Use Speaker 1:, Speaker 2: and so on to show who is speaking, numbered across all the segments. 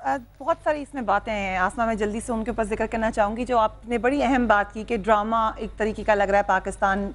Speaker 1: बहुत सारी इसमें बातें हैं आसमा, मैं जल्दी से उनके ऊपर जिक्र करना चाहूँगी। जो आपने बड़ी अहम बात की कि ड्रामा एक तरीके का लग रहा है पाकिस्तान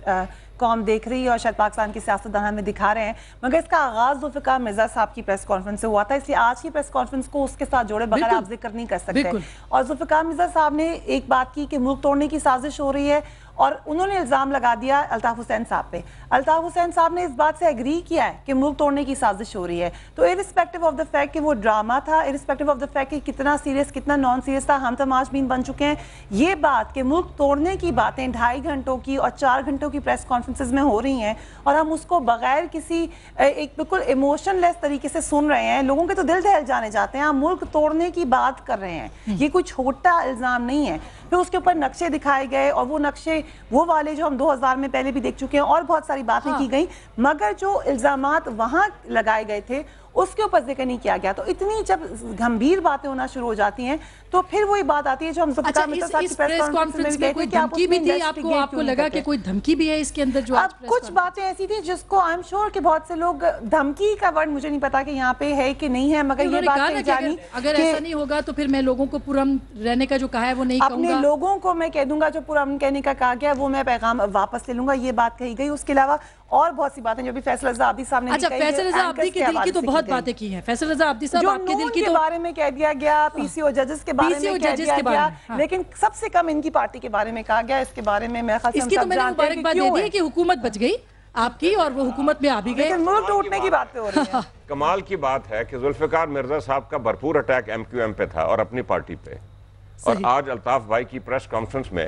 Speaker 1: कौम देख रही है और शायद पाकिस्तान के सियासतदान हमें दिखा रहे हैं, मगर इसका आगाज़ जुल्फ़िकार मिर्ज़ा साहब की प्रेस कॉन्फ्रेंस से हुआ था, इसलिए आज की प्रेस कॉन्फ्रेंस को उसके साथ जोड़े बगैर आप जिक्र नहीं कर सकते। और जुल्फ़िकार मिर्ज़ा साहब ने एक बात की कि मुल्क तोड़ने की साजिश हो रही है और उन्होंने इल्ज़ाम लगा दिया अल्ताफ़ हुसैन साहब पे। अल्ताफ़ हुसैन साहब ने इस बात से एग्री किया है कि मुल्क तोड़ने की साजिश हो रही है। तो इरिस्पेक्टिव ऑफ द फैक्ट कि वो ड्रामा था, इरिस्पेक्टिव ऑफ द फैक्ट कि कितना सीरियस कितना नॉन सीरियस था, हम तमाशबीन बन चुके हैं। ये बात कि मुल्क तोड़ने की बातें 2.5 घंटों की और 4 घंटों की प्रेस कॉन्फ्रेंसेज में हो रही हैं और हम उसको बगैर किसी एक बिल्कुल इमोशनलेस तरीके से सुन रहे हैं, लोगों के तो दिल दहल जाने जाते हैं। हम मुल्क तोड़ने की बात कर रहे हैं, ये कोई छोटा इल्ज़ाम नहीं है। फिर उसके ऊपर नक्शे दिखाए गए और वो नक्शे वो वाले जो हम 2000 में पहले भी देख चुके हैं और बहुत सारी बातें की गई, मगर जो इल्जामात वहां लगाए गए थे उसके ऊपर जिक्र नहीं किया गया। तो इतनी जब गंभीर बातें होना शुरू हो जाती हैं तो फिर वही बात आती है जो हम
Speaker 2: इस प्रेस कॉन्फ्रेंस में कोई धमकी भी थी आपको लगा कि कोई धमकी भी है इसके अंदर? जो
Speaker 1: अब कुछ बातें ऐसी थी जिसको आई एम श्योर कि बहुत से लोग, धमकी का वर्ड मुझे नहीं पता कि यहाँ पे है कि नहीं है, मगर ये बात जानी
Speaker 2: अगर ऐसा नहीं होगा तो फिर मैं लोगों को पुरअमन रहने का जो कहा है वो नहीं कहूंगा।
Speaker 1: अपने लोगों को मैं कह दूंगा जो पुरअमन कहने का कहा गया वो मैं पैगाम वापस ले लूंगा, ये बात कही गई। उसके अलावा और बहुत सी बातें जो भी फैसल रज़ा अब्दी साहब ने
Speaker 2: अच्छा, फैसल रज़ा अब्दी के दिल की तो बहुत बातें की हैं। फैसल रज़ा अब्दी साहब आपके दिल की
Speaker 1: के बारे में कह दिया गया, पीसीओ जजेस के बारे में कह दिया गया, लेकिन सबसे कम इनकी पार्टी के बारे में कहा गया। इसके बारे में मैं
Speaker 2: इसकी तो मैंने मुबारकबाद दे दी है कि हुकूमत बच गई आपकी और वो हुकूमत में आ भी गए।
Speaker 1: मुल्क टूटने की बात हो रही है।
Speaker 3: कमाल की बात है कि जुल्फ़िकार मिर्जा साहब का भरपूर अटैक MQM पे था और अपनी पार्टी पे, और आज अल्ताफ भाई की प्रेस कॉन्फ्रेंस में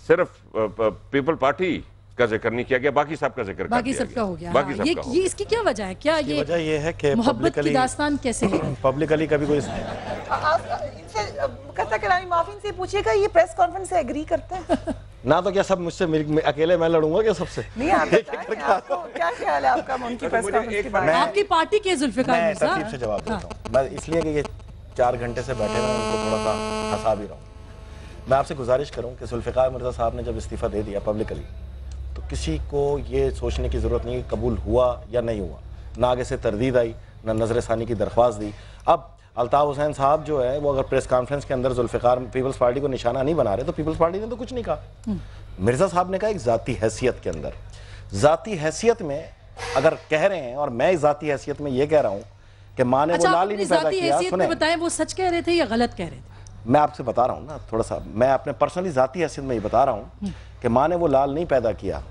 Speaker 3: सिर्फ पीपल पार्टी का जिक्र नहीं किया गया, बाकी सब का जिक्र
Speaker 2: बाकी सबका हो गया। ये इसकी क्या वजह है? क्या ये
Speaker 4: वजह ये है कि
Speaker 2: मोहब्बत की दास्तान कैसे है?
Speaker 4: पब्लिकली कभी कोई
Speaker 1: माफी से पूछिएगा ये प्रेस कॉन्फ्रेंस से एग्री करते हैं
Speaker 4: ना, तो क्या सब मुझसे अकेले मैं लड़ूंगा क्या सबसे?
Speaker 1: नहीं, क्या ख्याल है आपका उनकी प्रेस कॉन्फ्रेंस के बारे में?
Speaker 2: आपकी पार्टी के जुल्फ़िकार मिर्ज़ा?
Speaker 4: मैं तरतीब से जवाब देता हूं। मैं इसलिए कि ये 4 घंटे से बैठे हुए उनको थोड़ा सा हंसा भी रहा हूं। मैं आपसे गुजारिश करूं कि जुल्फ़िकार मिर्ज़ा साहब ने जब इस्तीफा दे दिया पब्लिकली, तो किसी को ये सोचने की ज़रूरत नहीं कि कबूल हुआ या नहीं हुआ, ना आगे से तरदीद आई, ना नजर सानी की दरख्वास्त दी। अब अल्ताफ़ हुसैन साहब जो है वो अगर प्रेस कॉन्फ्रेंस के अंदर जुल्फ़िकार पीपल्स पार्टी को निशाना नहीं बना रहे तो पीपल्स पार्टी ने तो कुछ नहीं कहा। मिर्ज़ा साहब ने कहा एक ज़ाती हैसियत के अंदर, ज़ाती हैसियत में अगर कह रहे हैं और मैं ज़ाती हैसियत में ये कह रहा हूँ कि माँ ने वो लाल ही नहीं पैदा किया।
Speaker 2: सुने, बताएं वो सच कह रहे थे या गलत कह रहे थे?
Speaker 4: मैं आपसे बता रहा हूँ ना, थोड़ा सा मैं अपने पर्सनली ज़ाती हैसियत में ही बता रहा हूँ कि माँ ने वो लाल नहीं पैदा किया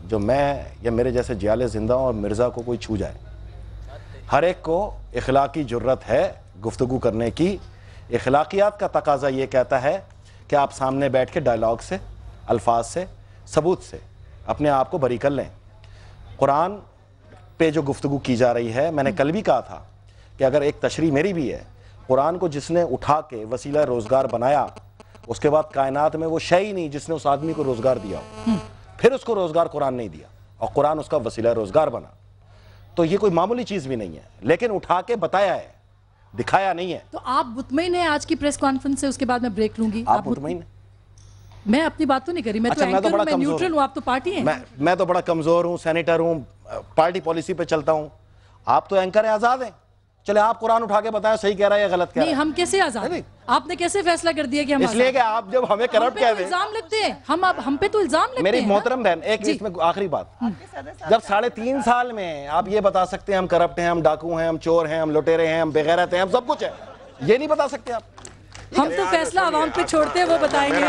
Speaker 4: जो मैं या मेरे जैसे जियाले जिंदा और मिर्ज़ा को कोई छू जाए। हर एक को इखलाकी जुर्रत है गुफ्तगू करने की। इखलाकियात का तकाजा ये कहता है कि आप सामने बैठ के डायलॉग से, अल्फाज से, सबूत से अपने आप को बरी कर लें। कुरान पे जो गुफ्तगू की जा रही है, मैंने कल भी कहा था कि अगर एक तशरीह मेरी भी है, कुरान को जिसने उठा के वसीला रोज़गार बनाया, उसके बाद कायनात में वो शय ही नहीं जिसने उस आदमी को रोज़गार दिया हो, फिर उसको रोज़गार कुरान नहीं दिया और कुरान उसका वसीला रोज़गार बना। तो ये कोई मामूली चीज़ भी नहीं है, लेकिन उठा के बताया है, दिखाया नहीं है।
Speaker 2: तो आप मुतमईन हैं आज की प्रेस कॉन्फ्रेंस से? उसके बाद मैं ब्रेक लूंगी।
Speaker 4: आप मुतमईन?
Speaker 2: मैं अपनी बात तो नहीं करी, मैं तो एंकर हूं, मैं न्यूट्रल हूं, आप तो पार्टी हैं।
Speaker 4: मैं तो बड़ा कमजोर हूं, सेनेटर हूं, पार्टी पॉलिसी पे चलता हूं। आप तो एंकर हैं, आजाद हैं। चले आप कुरान उठा के बताएं सही कह रहा है या गलत कह रहा है।
Speaker 2: नहीं, हम कैसे आजाद हैं? आपने कैसे फैसला कर दिया कि हम?
Speaker 4: इसलिए कि आप जब हमें करप्ट कह दें,
Speaker 2: इल्जाम लगते हैं, हम पे तो इल्जाम लगते हैं।
Speaker 4: मेरी मोहतरम बहन, एक इसमें आखिरी बात, जब 3.5 साल में आप ये बता सकते हैं हम करप्ट हैं, हम डाकू हैं, हम चोर हैं, हम लुटेरे हैं, हम बेगैरत हैं, हम सब कुछ है, ये नहीं बता सकते आप?
Speaker 2: हम तो फैसला आवाम पे छोड़ते हैं, वो बताएंगे।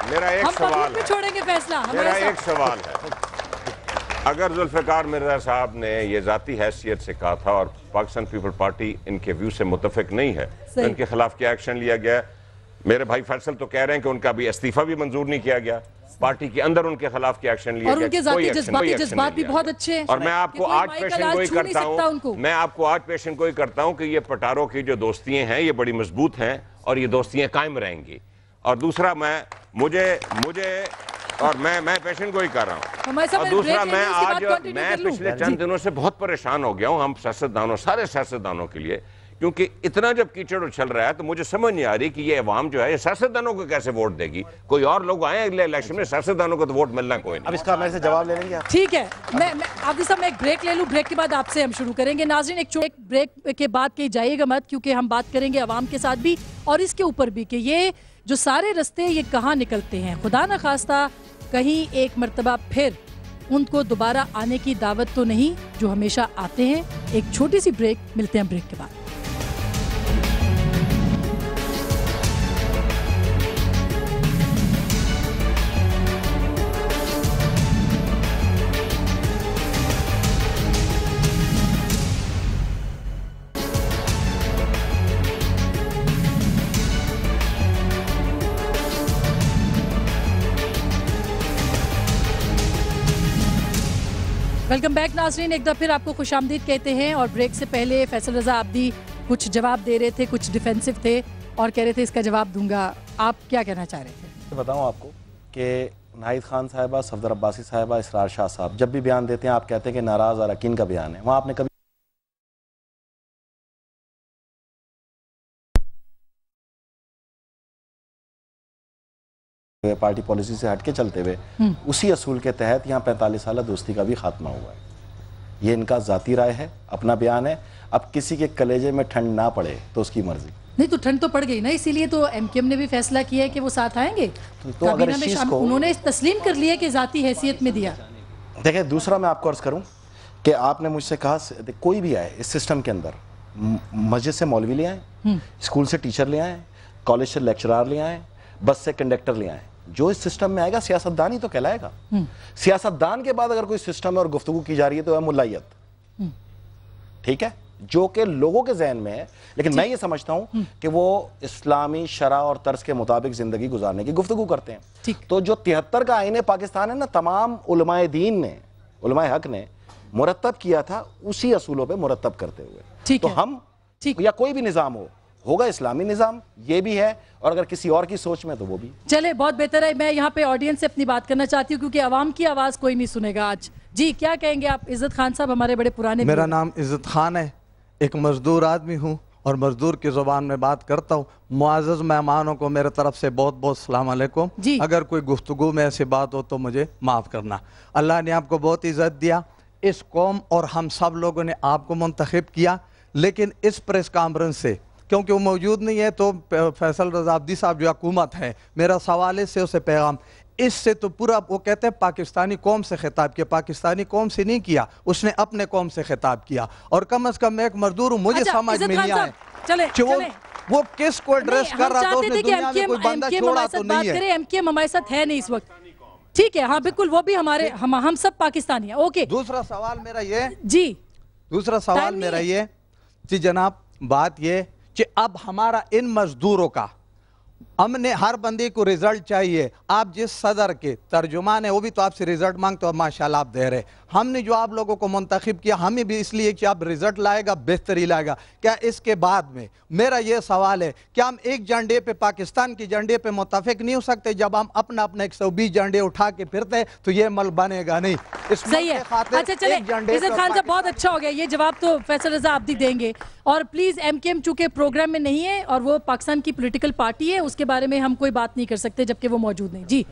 Speaker 3: मेरा एक सवाल
Speaker 2: पे छोड़ेंगे फैसला।
Speaker 3: मेरा एक सवाल है, अगर जुल्फ़िकार मिर्ज़ा साहब ने ये ज़ाती हैसियत से कहा था और पाकिस्तान पीपल पार्टी इनके व्यू से मुतफिक नहीं है, तो इनके खिलाफ क्या एक्शन लिया गया? मेरे भाई फैसल तो कह रहे हैं कि उनका भी इस्तीफा भी मंजूर नहीं किया गया, पार्टी के अंदर उनके खिलाफ क्या एक्शन लिया गया?
Speaker 2: उनके जज्बात भी बहुत अच्छे हैं।
Speaker 3: और मैं आपको आज पेशन गोई करता हूं कि ये पटारों की जो दोस्तियां हैं ये बड़ी मजबूत हैं और ये दोस्तियां कायम रहेंगी। और दूसरा मैं पेशन गोई कर रहा हूं। और दूसरा मैं पिछले चंद दिनों से बहुत परेशान हो गया हूं हम सियासतदानों, सारे सियासतदानों के लिए, क्योंकि इतना जब कीचड़ उछल रहा है तो मुझे समझ नहीं आ रही कि ये अवाम जो है ये सियासतदानों को कैसे वोट देगी। कोई और लोग आए अगले इलेक्शन में, सियासतदानों को तो वोट मिलना कोई नहीं।
Speaker 4: अब इसका मेरे से जवाब ले लेंगे आप?
Speaker 2: ठीक है, मैं आदिल साहब मैं एक ब्रेक ले लूं, ब्रेक के बाद आपसे हम शुरू करेंगे। नाज़रीन एक ब्रेक के बाद कहीं जाइएगा मत, क्योंकि हम बात करेंगे अवाम के साथ भी और इसके ऊपर भी कि ये जो सारे रास्ते ये कहाँ निकलते हैं। खुदा न खास्ता कहीं एक मर्तबा फिर उनको दोबारा आने की दावत तो नहीं जो हमेशा आते हैं। एक छोटी सी ब्रेक, मिलते हैं ब्रेक के बाद। वेलकम बैक नाज़रीन, एक बार फिर आपको खुशामदीद कहते हैं। और ब्रेक से पहले फैसल रजा आब्दी कुछ जवाब दे रहे थे, कुछ डिफेंसिव थे और कह रहे थे इसका जवाब दूंगा। आप क्या कहना चाह रहे थे?
Speaker 4: बताऊं आपको कि नाहिद खान साहिबा, सफदर अब्बासी साहिबा, इसरार शाह साहब जब भी बयान देते हैं आप कहते हैं कि नाराज और अकीन का बयान है। वहाँ आपने कभी पार्टी पॉलिसी से हटके चलते हुए उसी असूल के तहत यहाँ 45 साल दोस्ती का भी खात्मा हुआ है। ये इनका जाती राय है, अपना बयान है। अब किसी के कलेजे में ठंड ना पड़े तो उसकी मर्जी।
Speaker 2: नहीं तो ठंड तो पड़ गई ना, इसीलिए तो एमकेएम ने भी फैसला किया है कि वो साथ आएंगे।
Speaker 4: तो अगर इस चीज को
Speaker 2: उन्होंने तस्लीम कर लिया कि जाती हैसियत में दिया।
Speaker 4: देखिए, दूसरा मैं आपको अर्ज करूं कि आपने मुझसे कहा कोई भी आए इस सिस्टम के अंदर, मस्जिद से मौलवी ले आए, स्कूल से टीचर ले आए, कॉलेज से लेक्चरार ले आए, बस से कंडक्टर ले आए, जो इस सिस्टम में आएगा सियासतदान ही तो कहलाएगा। सियासतदान के बाद अगर कोई सिस्टम और गुफ्तगू की जा रही है तो है मुल्लायत। ठीक है, जो कि लोगों के जहन में है। लेकिन मैं ये समझता हूं कि वो इस्लामी शरा और तर्ज के मुताबिक जिंदगी गुजारने की गुफ्तगू करते हैं। तो जो 73 का आईन पाकिस्तान है ना, तमाम उलमाए दीन ने, उलमाए हक ने मुरतब किया था उसी असूलों पे मुरतब करते हुए। तो हम या कोई भी निज़ाम होगा इस्लामी निज़ाम, ये भी है, और अगर किसी और की सोच में तो वो भी।
Speaker 2: चले, बहुत बेहतर है। मैं यहाँ पे ऑडियंस से अपनी बात करना चाहती हूँ क्योंकि आवाम की आवाज़ कोई नहीं सुनेगा आज। जी, क्या कहेंगे आप? इज्जत खान साहब हमारे बड़े पुराने।
Speaker 5: मेरा नाम इज्जत खान है, एक मजदूर आदमी हूँ और मजदूर की ज़ुबान में बात करता हूँ। मुआज़्ज़ज़ मेहमानों को मेरे तरफ से बहुत बहुत सलाम अलैकुम। अगर कोई गुफ्तगू में ऐसी बात हो तो मुझे माफ़ करना। अल्लाह ने आपको बहुत इज़्ज़त दिया, इस कौम और हम सब लोगों ने आपको मुंतखब किया, लेकिन इस प्रेस कॉन्फ्रेंस से क्योंकि वो मौजूद नहीं है तो फैसल रजा आब्दी साहब जो हुकूमत है, मेरा सवाल इससे उसे पैगाम, इससे तो पूरा वो कहते हैं पाकिस्तानी कौम से खिताब किया, पाकिस्तानी कौम से नहीं किया, उसने अपने कौम से खिताब किया। और कम अज कम मैं एक मजदूर हूँ, मुझे समझ में नहीं आया वो किस को एड्रेस कर रहा था। उसने दुनिया में कोई बंदा छोड़ा तो नहीं है।
Speaker 2: एमकेएम हमारे साथ है नहीं इस वक्त। ठीक है, हाँ बिल्कुल, वो भी हमारे हम सब पाकिस्तानी है। ओके,
Speaker 5: दूसरा सवाल मेरा ये जी
Speaker 2: जनाब,
Speaker 5: बात ये कि अब हमारा इन मजदूरों का, हमने हर बंदे को रिजल्ट चाहिए। आप जिस सदर के तर्जुमान है वो भी तो आपसे रिजल्ट मांगते हो, माशाल्लाह आप दे रहे। हमने जो आप लोगों को मुंतखब किया हमें भी इसलिए कि आप रिजल्ट लाएगा, बेहतरी लाएगा। क्या इसके बाद में मेरा ये सवाल है, क्या हम एक झंडे पे, पाकिस्तान के झंडे पे मुत्तफिक नहीं हो सकते? जब हम अपना अपना 120 झंडे उठा के फिरते तो ये मल बनेगा नहीं।
Speaker 2: सही है। अच्छा चले, इज्जत खान साहब बहुत अच्छा हो गया, ये जवाब तो फैसल रजा आब्दी देंगे। और प्लीज एमकेएम चूंकि प्रोग्राम में नहीं है और वो पाकिस्तान की पॉलिटिकल पार्टी है, उसके बारे में हम कोई बात नहीं कर सकते जबकि वो मौजूद नहीं।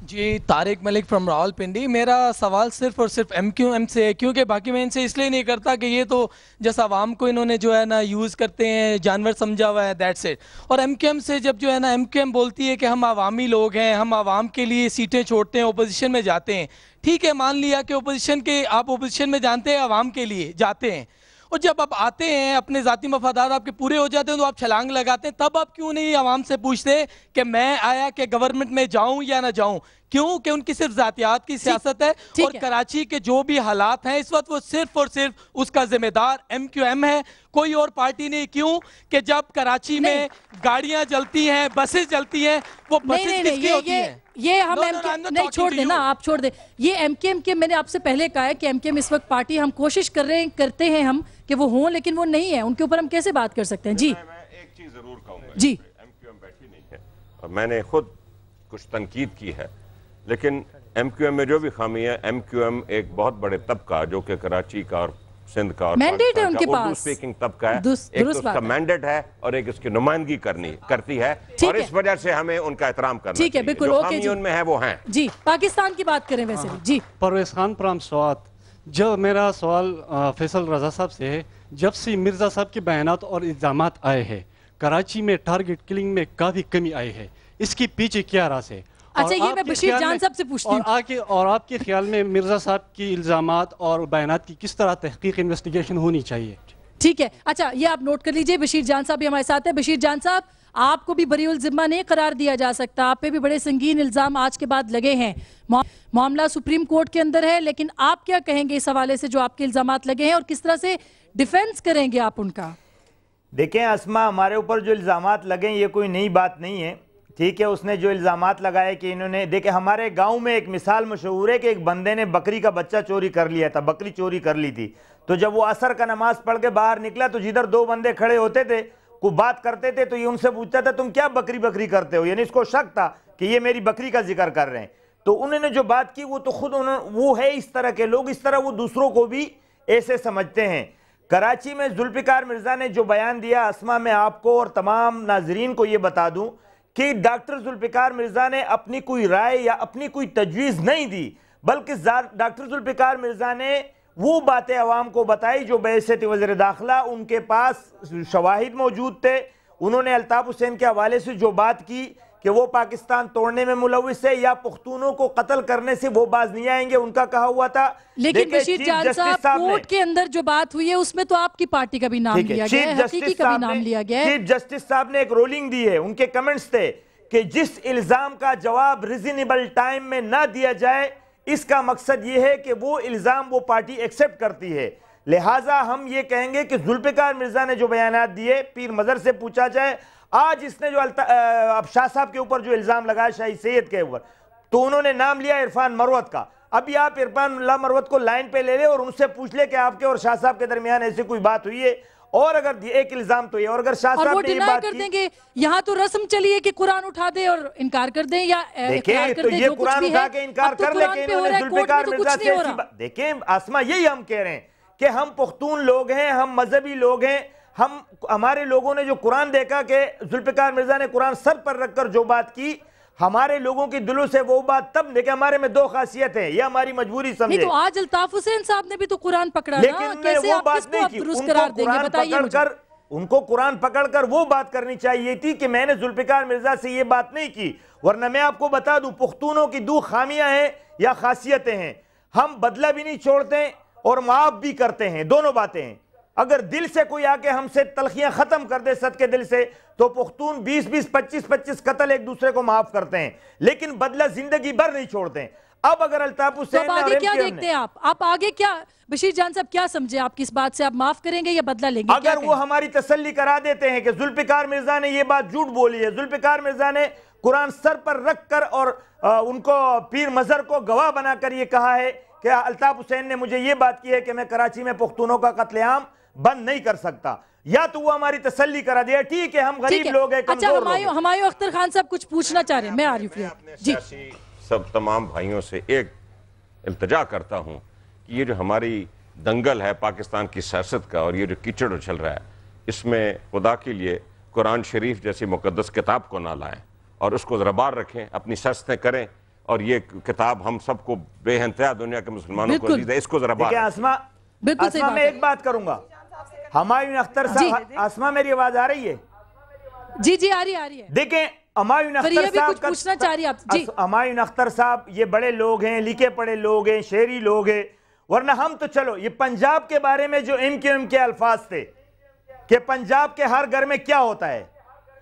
Speaker 2: जी,
Speaker 6: तारिक मलिक फ्रॉम रावलपिंडी। मेरा सवाल सिर्फ और सिर्फ एमक्यूएम से है, क्योंकि बाकी मैं इनसे इसलिए नहीं करता कि ये तो जैसा आवाम को इन्होंने जो है ना यूज़ करते हैं, जानवर समझा हुआ है, दैट्स इट। और एमक्यूएम से जब जो है ना एमक्यूएम बोलती है कि हम आवामी लोग हैं, हम आवाम के लिए सीटें छोड़ते हैं, ओपोजिशन में जाते हैं। ठीक है, मान लिया कि आप ओपोजिशन में जानते हैं, आवाम के लिए जाते हैं, और जब आप आते हैं अपने ज़ाती मफादात आपके पूरे हो जाते हैं तो आप छलांग लगाते हैं। तब आप क्यों नहीं आवाम से पूछते कि मैं आया कि गवर्नमेंट में जाऊं या ना जाऊं? क्यों कि उनकी सिर्फ जातियात की सियासत है। और कराची के जो भी हालात हैं इस वक्त वो सिर्फ और सिर्फ उसका जिम्मेदार एमक्यूएम है, कोई और पार्टी नहीं। क्यों कि जब कराची में गाड़ियां जलती हैं, बसें जलती हैं, वो बसें किसकी होती हैं?
Speaker 2: ये हम नहीं, छोड़ देना, आप छोड़ दे। ये एमकेएम के, मैंने आपसे पहले कहा है कि एमकेएम इस वक्त पार्टी, हम कोशिश करते हैं हम कि वो हों, लेकिन वो नहीं है, उनके ऊपर हम कैसे बात कर सकते हैं? जी,
Speaker 3: मैं एक चीज जरूर कहूंगा
Speaker 2: जी,
Speaker 3: एमक्यूएम बैठी नहीं है और मैंने खुद कुछ तनकीद की है, लेकिन एमक्यूएम में जो भी खामी है, एमक्यूएम एक बहुत बड़े तबका जो कि कराची का और सिंध का और
Speaker 2: मैंडेट है उनके
Speaker 3: उर्दू
Speaker 2: पास,
Speaker 3: स्पीकिंग तबका है,
Speaker 2: दुरुस्त
Speaker 3: एक तो उसका
Speaker 2: बात है।
Speaker 3: मैंडेट है और एक उसकी नुमाइंदगी करती है, और इस वजह से हमें उनका एहतराम करना
Speaker 2: ठीक है,
Speaker 3: चाहिए।
Speaker 2: बिल्कुल,
Speaker 3: जो
Speaker 2: ओके जी।
Speaker 3: उनमें है वो हैं।
Speaker 2: जी, पाकिस्तान की बात करें वैसे भी जी।
Speaker 7: परवेज खान प्राम स्वात, जो मेरा सवाल फैसल रजा साहब से है, जब से मिर्जा साहब के बयानात और इल्जामात आए हैं, कराची में टारगेट किलिंग में काफी कमी आई है, इसके पीछे क्या राज है?
Speaker 2: अच्छा, ये मैं बशीर जान साहब से पूछती हूँ।
Speaker 7: और आपके ख्याल में मिर्जा साहब की इल्जामात और बयानात की किस तरह तहकीक इन्वेस्टिगेशन होनी चाहिए?
Speaker 2: ठीक है, अच्छा ये आप नोट कर लीजिए। बशीर जान साहब भी हमारे साथ है। बशीर जान साहब, आपको भी बरीउल जिम्मा नहीं करार दिया जा सकता, आप पे भी बड़े संगीन इल्जाम आज के बाद लगे हैं। मामला सुप्रीम कोर्ट के अंदर है, लेकिन आप क्या कहेंगे इस हवाले से जो आपके इल्जामात लगे हैं, और किस तरह से डिफेंस करेंगे आप उनका?
Speaker 8: देखें अस्मा, हमारे ऊपर जो इल्जामात लगे ये कोई नई बात नहीं है, ठीक है। उसने जो इल्जामात लगाए कि इन्होंने, देखे हमारे गांव में एक मिसाल मशहूर है कि एक बंदे ने बकरी का बच्चा चोरी कर लिया था, बकरी चोरी कर ली थी। तो जब वो असर का नमाज पढ़ के बाहर निकला तो जिधर दो बंदे खड़े होते थे, को बात करते थे, तो ये उनसे पूछता था तुम क्या बकरी बकरी करते हो, यानी इसको शक था कि ये मेरी बकरी का जिक्र कर रहे हैं। तो उन्होंने जो बात की वो तो खुद वो है इस तरह के लोग, इस तरह वो दूसरों को भी ऐसे समझते हैं। कराची में जुल्फिकार मिर्जा ने जो बयान दिया, अस्मा मैं आपको और तमाम नाजरीन को ये बता दूं कि डॉक्टर जुल्फिकार मिर्जा ने अपनी कोई राय या अपनी कोई तजवीज़ नहीं दी, बल्कि डॉक्टर जुल्फिकार मिर्जा ने वो बातें अवाम को बताई जो बैसत वज़ीर दाखिला उनके पास शवाहिद मौजूद थे। उन्होंने अल्ताफ़ हुसैन के हवाले से जो बात की कि वो पाकिस्तान तोड़ने में मुलविस है या पुख्तूनों को कत्ल करने से वो बाज नहीं आएंगे, उनका कहा हुआ था।
Speaker 2: लेकिन बशीर जान साहब, कोर्ट के अंदर जो बात हुई है उसमें तो आपकी पार्टी का भी नाम लिया गया है, हकीकी का भी नाम लिया गया है।
Speaker 8: चीफ जस्टिस साहब ने एक रोलिंग दी है, उनके कमेंट्स थे कि जिस इल्जाम का जवाब रिजनेबल टाइम में ना दिया जाए, इसका मकसद ये है कि वो इल्जाम वो पार्टी एक्सेप्ट करती है। लिहाजा हम ये कहेंगे कि जुल्फिकार मिर्जा ने जो बयानात दिए, पीर मजर से पूछा जाए, आज इसने जो अब शाह साहब के ऊपर जो इल्जाम लगाया शाही सैयद के ऊपर, तो उन्होंने नाम लिया इरफान मरवत का। अभी आप इरफान मरवत को लाइन पे ले ले और उनसे पूछ ले कि आपके और शाह साहब के दरमियान ऐसी कोई बात हुई है, और अगर एक इल्जाम तो ये, और अगर शाह साहब ने ये बात
Speaker 2: कर देंगे, यहाँ तो रस्म चली है कि कुरान उठा दे और इनकार कर दें, या
Speaker 8: देखें तो ये कुरान उठा के इनकार कर ले, जुल्फिकार मिर्जा से ऐसी बात। देखें आसमा, यही हम कह रहे हैं कि हम पुख्तून लोग हैं, हम मजहबी लोग हैं, हमारे लोगों ने जो कुरान देखा कि जुल्फिकार मिर्जा ने कुरान सर पर रखकर जो बात की, हमारे लोगों की दिलों से वो बात तब देखे। हमारे में दो खासियत है, ये हमारी मजबूरी समझे।
Speaker 2: तो आज अल्ताफ हुसैन साहब ने भी तो कुरान पकड़ा,
Speaker 8: लेकिन
Speaker 2: कैसे
Speaker 8: वो
Speaker 2: आप
Speaker 8: बात
Speaker 2: किसको
Speaker 8: नहीं
Speaker 2: आप
Speaker 8: की।
Speaker 2: दुरुस्त करार देंगे, बताइए मुझे।
Speaker 8: उनको कुरान पकड़कर वो बात करनी चाहिए थी कि मैंने जुल्फिकार मिर्जा से ये बात नहीं की। वरना मैं आपको बता दूं, पुख्तूनों की दो खामियां हैं या खासियतें हैं, हम बदला भी नहीं छोड़ते और माफ भी करते हैं, दोनों बातें हैं। अगर दिल से कोई आके हमसे तलखियां खत्म कर दे सद के दिल से, तो पुख्तून 20-20, 25-25 कत्ल एक दूसरे को माफ करते हैं, लेकिन बदला जिंदगी भर नहीं छोड़ते हैं। अब अगर अल्ताफ हुसैन,
Speaker 2: तो आगे क्या देखते हैं आप आगे क्या, बशीर जान साहब क्या समझे आप, किस बात से आप माफ करेंगे या बदला लेंगे?
Speaker 8: अगर वो हमारी तसल्ली करा देते हैं कि जुल्फिकार मिर्जा ने ये बात झूठ बोली है, जुल्फिकार मिर्जा ने कुरान सर पर रखकर और उनको पीर मजर को गवाह बनाकर ये कहा है कि अल्ताफ हुसैन ने मुझे ये बात की है कि मैं कराची में पुख्तूनों का कत्लेआम बंद नहीं कर सकता, या तो वो हमारी तसल्ली करा दिया, ठीक है हम गरीब लोग हैं, कमजोर लोग हैं।
Speaker 2: हुमायूं अख्तर खान साहब कुछ पूछना चाह रहे हैं, मैं आ रही हूँ जी।
Speaker 3: सब तमाम भाइयों से एक इल्तिजा करता हूँ कि ये जो हमारी दंगल है पाकिस्तान की सियासत का और ये जो कीचड़ उछल रहा है, इसमें खुदा के लिए कुरान शरीफ जैसी मुकद्दस किताब को ना लाएं और उसको ज़रा बाहर रखें, अपनी सियासतें करें, और ये किताब हम सबको बेइंतहा दुनिया के मुसलमानों को दी, इसको ज़रा बाहर।
Speaker 8: आसमा मैं एक बात करूंगा, हुमायूं अख्तर साहब, आसमा मेरी आवाज आ रही है?
Speaker 2: जी जी आ रही है।
Speaker 8: देखें हुमायूं अख्तर साहब
Speaker 2: कुछ पूछना चाह रही है आप जी।
Speaker 8: हुमायूं अख्तर साहब ये बड़े लोग हैं, लिखे पढ़े लोग हैं, शेरी लोग हैं, वरना हम तो चलो ये पंजाब के बारे में जो MQM के अल्फाज थे कि पंजाब के हर घर में क्या होता है,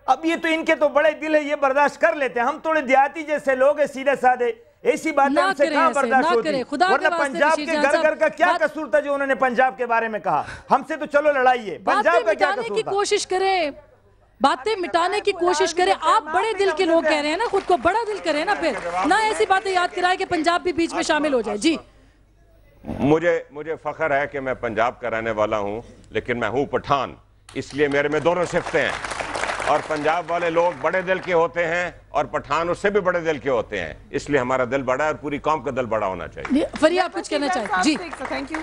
Speaker 8: अब ये तो इनके तो बड़े दिल है, ये बर्दाश्त कर लेते हैं। हम थोड़े देहाती जैसे लोग हैं, सीधे साधे, ऐसी बातें हमसे कहां बर्दाश्त होती। वरना पंजाब के घर घर का क्या कसूर था जो उन्होंने पंजाब के बारे में कहा? हमसे तो चलो लड़ाई है, पंजाब का क्या कसूर था?
Speaker 2: कोशिश करें, बातें मिटाने की कोशिश करें। आप बड़े दिल के लोग कह रहे हैं ना, खुद को बड़ा दिल करें ना, फिर ना ऐसी बातें याद कराएं कि पंजाब भी बीच में शामिल हो जाए। जी
Speaker 3: मुझे फख्र है कि मैं पंजाब का रहने वाला हूं, लेकिन मैं हूं पठान, इसलिए मेरे में दोनों सिफतें हैं। और पंजाब वाले लोग बड़े दिल के होते हैं और पठान उससे भी बड़े दिल के होते हैं, इसलिए हमारा दिल बड़ा है और पूरी कौम का दिल बड़ा होना चाहिए।
Speaker 2: फरिया आप कुछ कहना चाहते हैं? जी
Speaker 1: थैंक यू।